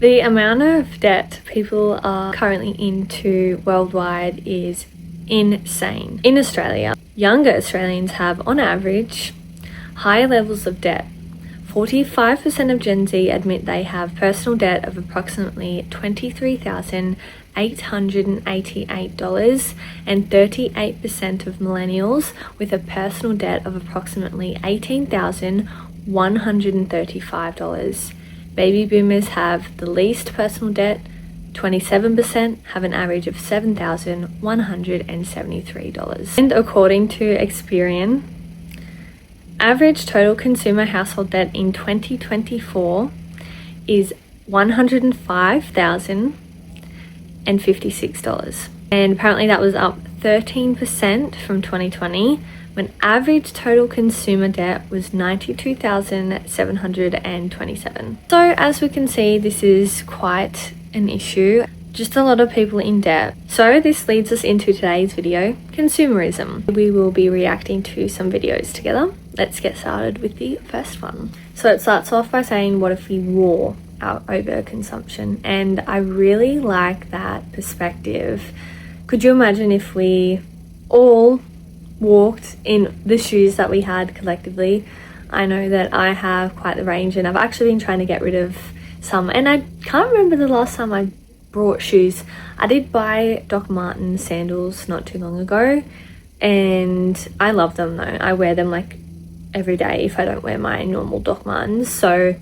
The amount of debt people are currently into worldwide is insane. In Australia, younger Australians have, on average, higher levels of debt. 45% of Gen Z admit they have personal debt of approximately $23,888, and 38% of millennials with a personal debt of approximately $18,135. Baby boomers have the least personal debt. 27% have an average of $7,173. And according to Experian, average total consumer household debt in 2024 is $105,056. And apparently that was up 13% from 2020, when average total consumer debt was $92,727. So as we can see, this is quite an issue. Just a lot of people in debt. So this leads us into today's video, consumerism. We will be reacting to some videos together. Let's get started with the first one. So it starts off by saying, what if we wore our overconsumption? And I really like that perspective. Could you imagine if we all walked in the shoes that we had collectively? I know that I have quite the range, and I've actually been trying to get rid of some, and I can't remember the last time I brought shoes. I did buy Doc Martens sandals not too long ago, and I love them though. I wear them like every day if I don't wear my normal Doc Martens, so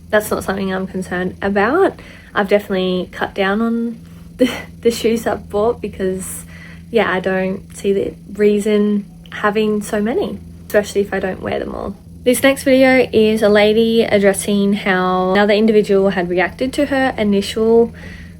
that's not something I'm concerned about. I've definitely cut down on the shoes I've bought because yeah, I don't see the reason having so many, especially if I don't wear them all. This next video is a lady addressing how another individual had reacted to her initial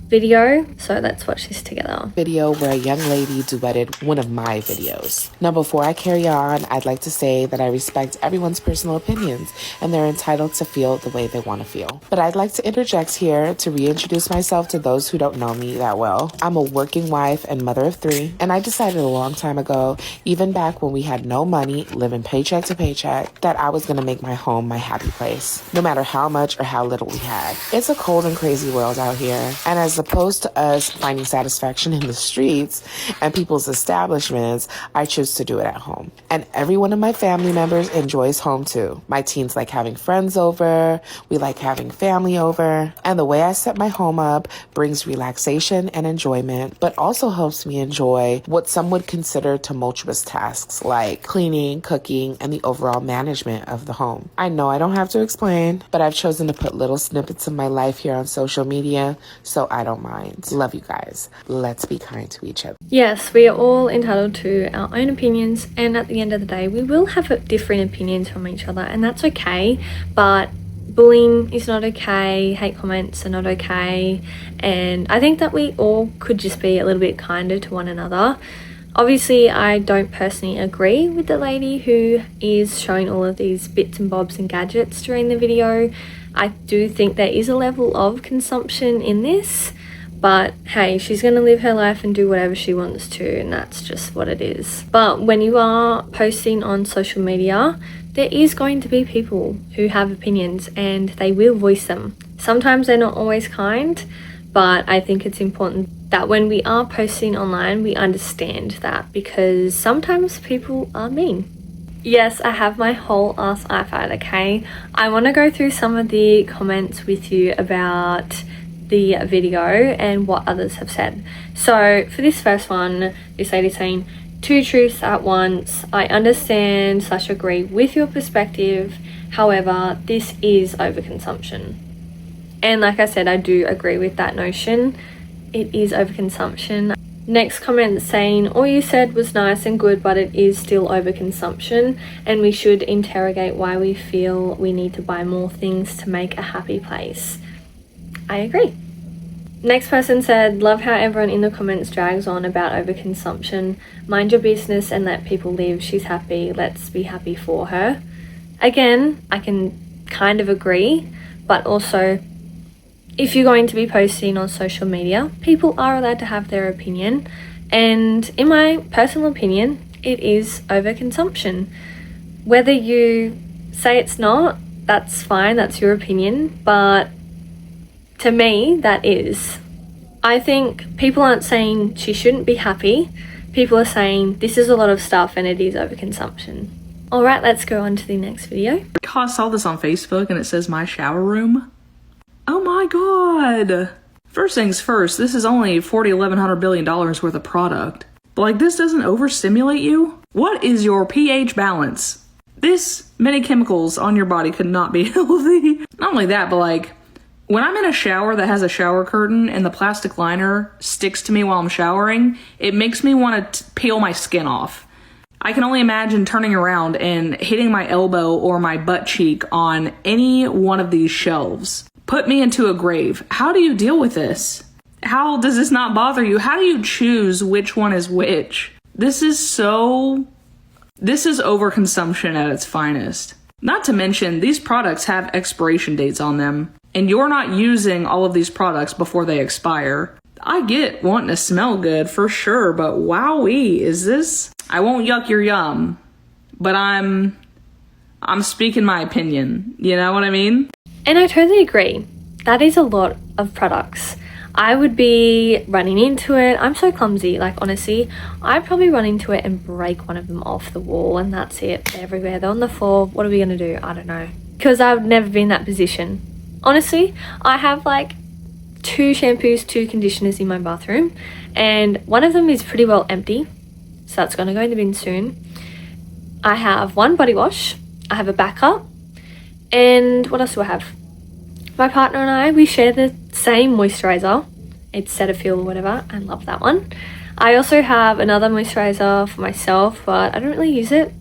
video, so let's watch this together. Video where a young lady duetted one of my videos. Now, before I carry on, I'd like to say that I respect everyone's personal opinions and they're entitled to feel the way they want to feel. But I'd like to interject here to reintroduce myself to those who don't know me that well. I'm a working wife and mother of 3, and I decided a long time ago, even back when we had no money, living paycheck to paycheck, that I was going to make my home my happy place, no matter how much or how little we had. It's a cold and crazy world out here, and as opposed to us finding satisfaction in the streets and people's establishments, I choose to do it at home. And every one of my family members enjoys home too. My teens like having friends over, we like having family over, and the way I set my home up brings relaxation and enjoyment, but also helps me enjoy what some would consider tumultuous tasks like cleaning, cooking, and the overall management of the home. I know I don't have to explain, but I've chosen to put little snippets of my life here on social media, so I don't mind. Love you guys. Let's be kind to each other. Yes, we are all entitled to our own opinions, and at the end of the day, we will have different opinions from each other, and that's okay. But bullying is not okay, hate comments are not okay, and I think that we all could just be a little bit kinder to one another. Obviously, I don't personally agree with the lady who is showing all of these bits and bobs and gadgets during the video. I do think there is a level of consumption in this, but hey, she's going to live her life and do whatever she wants to, and that's just what it is. But when you are posting on social media, there is going to be people who have opinions and they will voice them. Sometimes they're not always kind, but I think it's important that when we are posting online, we understand that, because sometimes people are mean. Yes, I have my whole ass iPad, okay? I want to go through some of the comments with you about the video and what others have said. So for this first one, this lady saying, 2 truths at once. I understand / agree with your perspective. However, this is overconsumption. And like I said, I do agree with that notion. It is overconsumption. Next comment saying, all you said was nice and good, but it is still overconsumption, and we should interrogate why we feel we need to buy more things to make a happy place. I agree. Next person said, love how everyone in the comments drags on about overconsumption. Mind your business and let people live. She's happy. Let's be happy for her. Again, I can kind of agree, but also, if you're going to be posting on social media, people are allowed to have their opinion, and in my personal opinion, it is overconsumption. Whether you say it's not, that's fine, that's your opinion, but To me, that is. I think people aren't saying she shouldn't be happy. People are saying this is a lot of stuff and it is overconsumption. Alright, let's go on to the next video. I saw this on Facebook and it says my shower room. Oh my god. First things first, this is only $1,100 billion worth of product. But like, this doesn't overstimulate you? What is your pH balance? This many chemicals on your body could not be healthy. Not only that, but like, when I'm in a shower that has a shower curtain and the plastic liner sticks to me while I'm showering, it makes me want to peel my skin off. I can only imagine turning around and hitting my elbow or my butt cheek on any one of these shelves. Put me into a grave. How do you deal with this? How does this not bother you? How do you choose which one is which? This is overconsumption at its finest. Not to mention, these products have expiration dates on them, and you're not using all of these products before they expire. I get wanting to smell good for sure, but wowee, is this? I won't yuck your yum, but I'm speaking my opinion. You know what I mean? And I totally agree. That is a lot of products. I would be running into it. I'm so clumsy, like honestly. I'd probably run into it and break one of them off the wall and that's it. They're everywhere. They're on the floor. What are we gonna do? I don't know. Because I've never been in that position. Honestly, I have like 2 shampoos, 2 conditioners in my bathroom and one of them is pretty well empty. So that's gonna go in the bin soon. I have 1 body wash. I have a backup. And what else do I have? My partner and I, we share the same moisturizer. It's Cetaphil or whatever. I love that one. I also have another moisturizer for myself, but I don't really use it.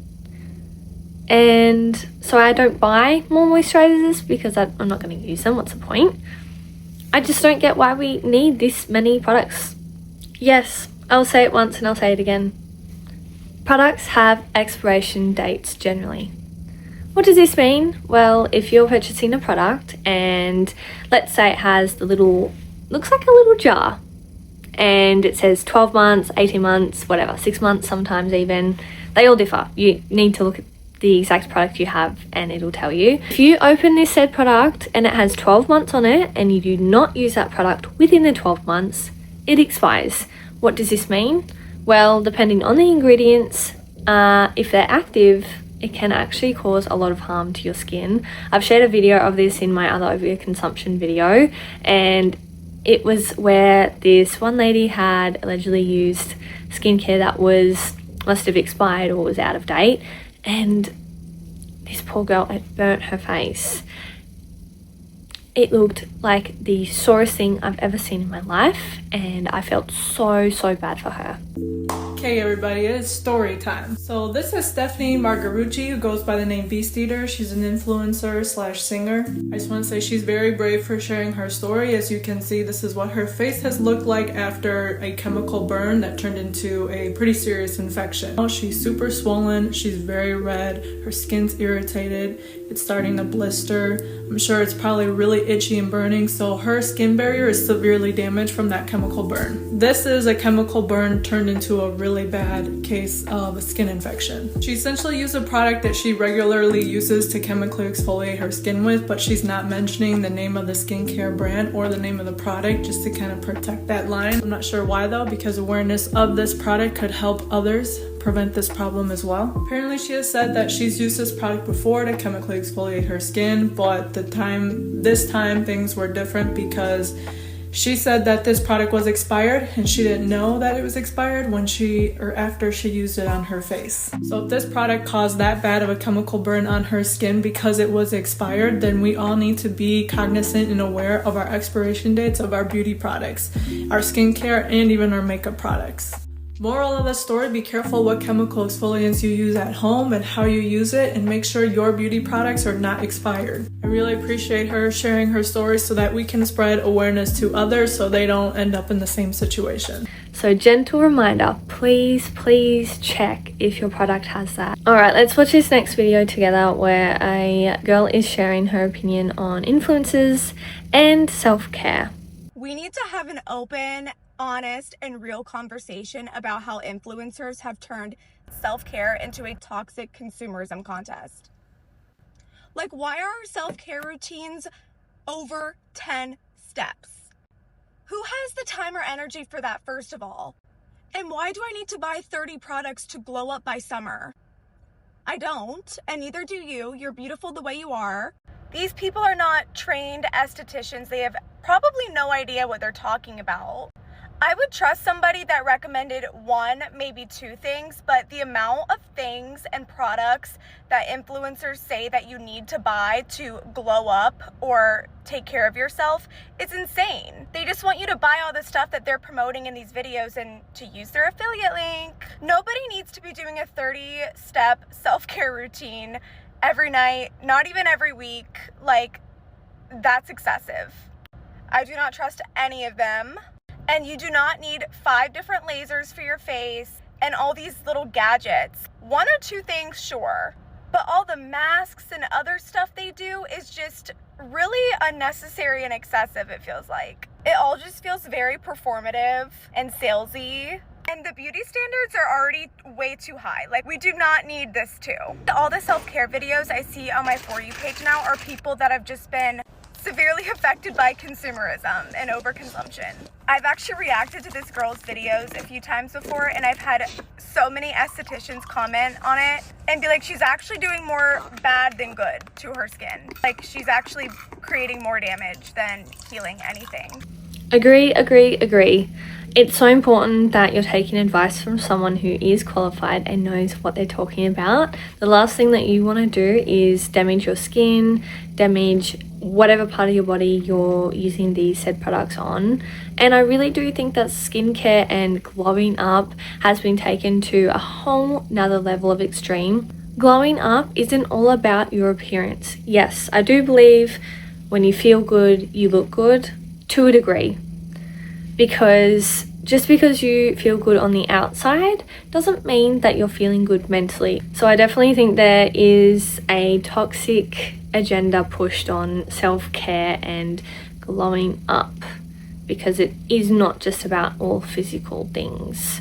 And so I don't buy more moisturizers because I'm not going to use them. What's the point? I just don't get why we need this many products. Yes, I'll say it once and I'll say it again. Products have expiration dates generally. What does this mean? Well, if you're purchasing a product and let's say it has the little, looks like a little jar and it says 12 months, 18 months, whatever, 6 months sometimes even, they all differ. You need to look at the exact product you have and it'll tell you. If you open this said product and it has 12 months on it and you do not use that product within the 12 months, it expires. What does this mean? Well, depending on the ingredients, if they're active, it can actually cause a lot of harm to your skin. I've shared a video of this in my other overconsumption video and it was where this one lady had allegedly used skincare that must have expired or was out of date and this poor girl, it burnt her face. It looked like the sorest thing I've ever seen in my life and I felt so bad for her. Okay everybody, it's story time. So this is Stephanie Margarucci, who goes by the name Beast Eater. She's an influencer slash singer. I just want to say she's very brave for sharing her story. As you can see, this is what her face has looked like after a chemical burn that turned into a pretty serious infection. Oh, she's super swollen, she's very red, her skin's irritated, it's starting to blister. I'm sure it's probably really itchy and burning, so her skin barrier is severely damaged from that chemical burn. This is a chemical burn turned into a really bad case of a skin infection. She essentially used a product that she regularly uses to chemically exfoliate her skin with, but she's not mentioning the name of the skincare brand or the name of the product just to kind of protect that line. I'm not sure why though, because awareness of this product could help others prevent this problem as well. Apparently she has said that she's used this product before to chemically exfoliate her skin, but this time things were different because she said that this product was expired and she didn't know that it was expired after she used it on her face. So if this product caused that bad of a chemical burn on her skin because it was expired, then we all need to be cognizant and aware of our expiration dates of our beauty products, our skincare, and even our makeup products. Moral of the story, be careful what chemical exfoliants you use at home and how you use it, and make sure your beauty products are not expired. I really appreciate her sharing her story so that we can spread awareness to others so they don't end up in the same situation. So gentle reminder, please check if your product has that. Alright, let's watch this next video together where a girl is sharing her opinion on influencers and self-care. We need to have an open, honest, and real conversation about how influencers have turned self-care into a toxic consumerism contest. Like, why are our self-care routines over 10 steps. Who has the time or energy for that, first of all? And why do I need to buy 30 products to glow up by summer? I don't, and neither do you. You're beautiful the way you are. These people are not trained estheticians. They have probably no idea what they're talking about. I would trust somebody that recommended one, maybe two things, but the amount of things and products that influencers say that you need to buy to glow up or take care of yourself is insane. They just want you to buy all the stuff that they're promoting in these videos and to use their affiliate link. Nobody needs to be doing a 30-step self-care routine every night, not even every week. Like, that's excessive. I do not trust any of them. And you do not need 5 different lasers for your face and all these little gadgets. 1 or 2 things, sure. But all the masks and other stuff they do is just really unnecessary and excessive, it feels like. It all just feels very performative and salesy. And the beauty standards are already way too high. Like, we do not need this too. All the self-care videos I see on my For You page now are people that have just been severely affected by consumerism and overconsumption. I've actually reacted to this girl's videos a few times before, and I've had so many estheticians comment on it and be like, she's actually doing more bad than good to her skin. Like, she's actually creating more damage than healing anything. Agree. It's so important that you're taking advice from someone who is qualified and knows what they're talking about. The last thing that you want to do is damage your skin, damage whatever part of your body you're using these said products on. And I really do think that skincare and glowing up has been taken to a whole nother level of extreme. Glowing up isn't all about your appearance. Yes, I do believe when you feel good, you look good to a degree. Because just because you feel good on the outside doesn't mean that you're feeling good mentally. So I definitely think there is a toxic agenda pushed on self-care and glowing up, because it is not just about all physical things.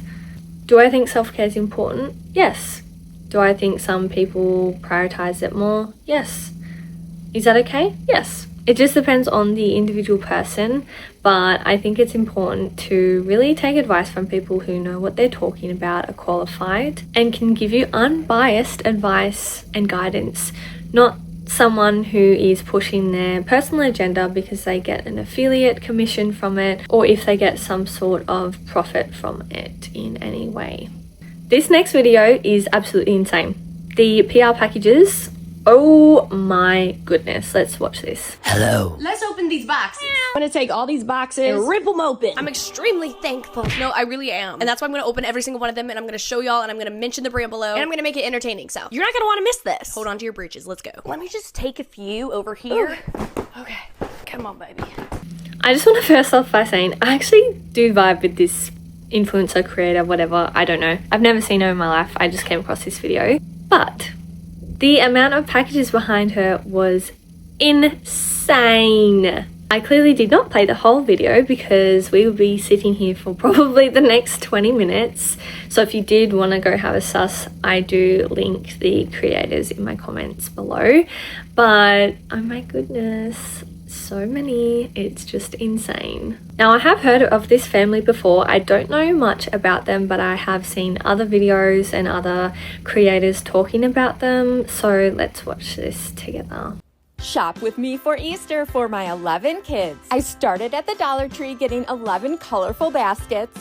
Do I think self-care is important? Yes. Do I think some people prioritize it more? Yes. Is that okay? Yes. It just depends on the individual person, but I think it's important to really take advice from people who know what they're talking about, are qualified, and can give you unbiased advice and guidance, not someone who is pushing their personal agenda because they get an affiliate commission from it, or if they get some sort of profit from it in any way. This next video is absolutely insane. The PR packages, oh my goodness, let's watch this. Hello. Let's open these boxes. I'm gonna take all these boxes and rip them open. I'm extremely thankful. No, I really am. And that's why I'm gonna open every single one of them, and I'm gonna show y'all, and I'm gonna mention the brand below, and I'm gonna make it entertaining, so You're not gonna wanna miss this. hold on to your breeches. Let's go. Let me just take a few over here. Okay. Come on, baby. I just want to first off by saying I actually do vibe with this influencer, creator, whatever, I don't know. I've never seen her in my life, I just came across this video. But the amount of packages behind her was insane. I clearly did not play the whole video because we will be sitting here for probably the next 20 minutes. So if you did want to go have a sus, I do link the creators in my comments below. But oh my goodness, so many, it's just insane. Now I have heard of this family before. I don't know much about them, but I have seen other videos and other creators talking about them. So let's watch this together. Shop with me for Easter for my 11 kids. I started at the Dollar Tree getting 11 colorful baskets,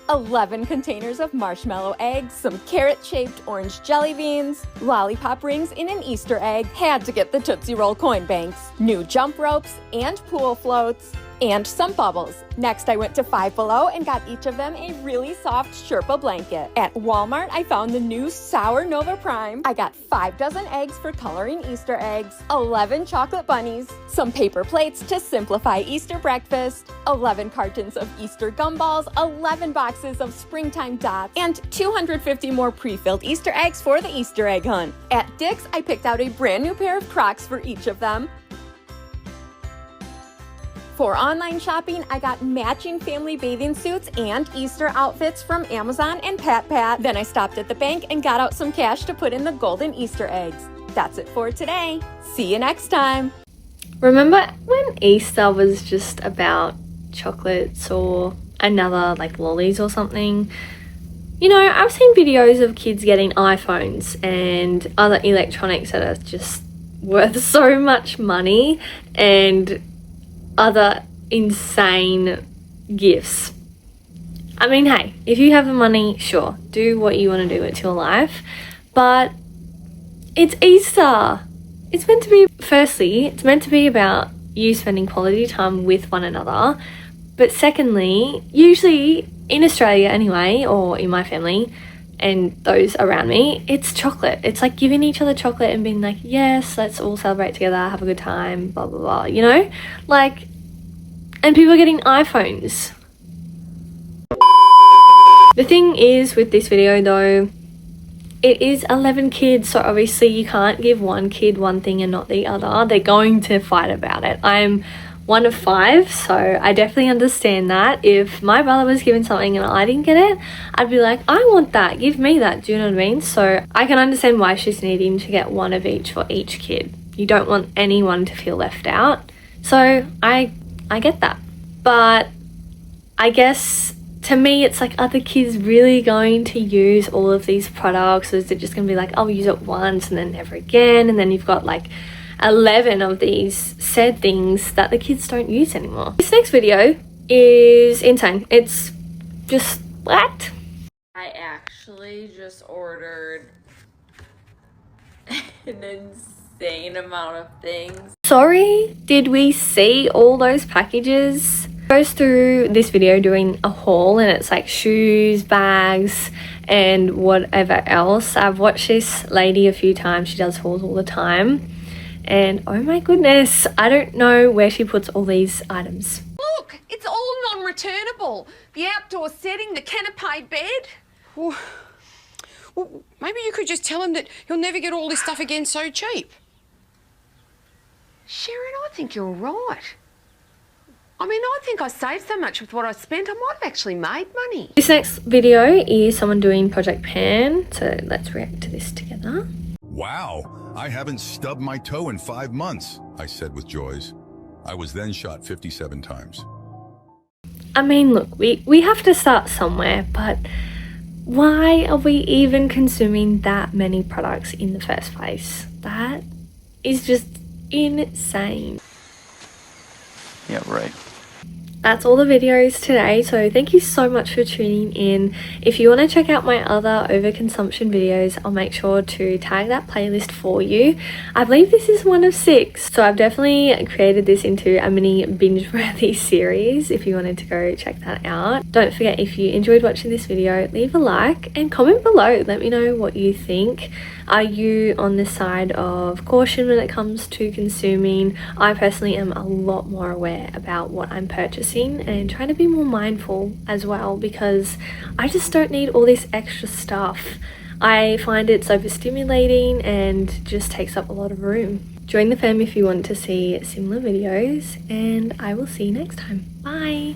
11 containers of marshmallow eggs, some carrot-shaped orange jelly beans, lollipop rings in an Easter egg, had to get the Tootsie Roll coin banks, new jump ropes and pool floats, and some bubbles. Next, I went to Five Below and got each of them a really soft Sherpa blanket. At Walmart, I found the new Sour Nova Prime. I got 5 dozen eggs for coloring Easter eggs, 11 chocolate bunnies, some paper plates to simplify Easter breakfast, 11 cartons of Easter gumballs, 11 boxes of springtime dots, and 250 more pre-filled Easter eggs for the Easter egg hunt. At Dick's, I picked out a brand new pair of Crocs for each of them. For online shopping, I got matching family bathing suits and Easter outfits from Amazon and Pat. Then I stopped at the bank and got out some cash to put in the golden Easter eggs. That's it for today. See you next time. Remember when Easter was just about chocolates or another like lollies or something? You know, I've seen videos of kids getting iPhones and other electronics that are just worth so much money and other insane gifts. I mean, hey, if you have the money, sure, do what you want to do. It's your life. But it's Easter. It's meant to be, firstly, it's meant to be about you spending quality time with one another. But secondly, usually in Australia anyway, or in my family and those around me, it's chocolate. It's like giving each other chocolate and being like, yes, let's all celebrate together, have a good time, blah, blah, blah, you know? Like, and people are getting iPhones. The thing is with this video though, it is 11 kids, so obviously you can't give one kid one thing and not the other. They're going to fight about it. I'm one of 5, so I definitely understand that. If my brother was given something and I didn't get it, I'd be like, I want that, give me that, do you know what I mean? So I can understand why she's needing to get one of each for each kid. You don't want anyone to feel left out. So I get that. But I guess to me, it's like, are the kids really going to use all of these products? Or is it just going to be like, I'll use it once and then never again? And then you've got like 11 of these said things that the kids don't use anymore. This next video is insane. It's just what? I actually just ordered an insane amount of things. Sorry, did we see all those packages? Goes through this video doing a haul and it's like shoes, bags and whatever else. I've watched this lady a few times. She does hauls all the time and oh my goodness, I don't know where she puts all these items. Look, it's all non-returnable. The outdoor setting, the canopy bed. Well, maybe you could just tell him that he'll never get all this stuff again so cheap. Sharon, I think you're right. I mean, I think I saved so much with what I spent, I might have actually made money. This next video is someone doing Project Pan, so let's react to this together. Wow, I haven't stubbed my toe in 5 months, I said with joys. I was then shot 57 times. I mean, look, we have to start somewhere, but why are we even consuming that many products in the first place? That is just insane. Yeah, right. That's all the videos today, so thank you so much for tuning in. If you want to check out my other overconsumption videos, I'll make sure to tag that playlist for you. I believe this is one of 6, so I've definitely created this into a mini binge-worthy series if you wanted to go check that out. Don't forget, if you enjoyed watching this video, leave a like and comment below. Let me know what you think. Are you on the side of caution when it comes to consuming? I personally am a lot more aware about what I'm purchasing and trying to be more mindful as well, because I just don't need all this extra stuff. I find it's overstimulating and just takes up a lot of room. Join the fam if you want to see similar videos, and I will see you next time. Bye!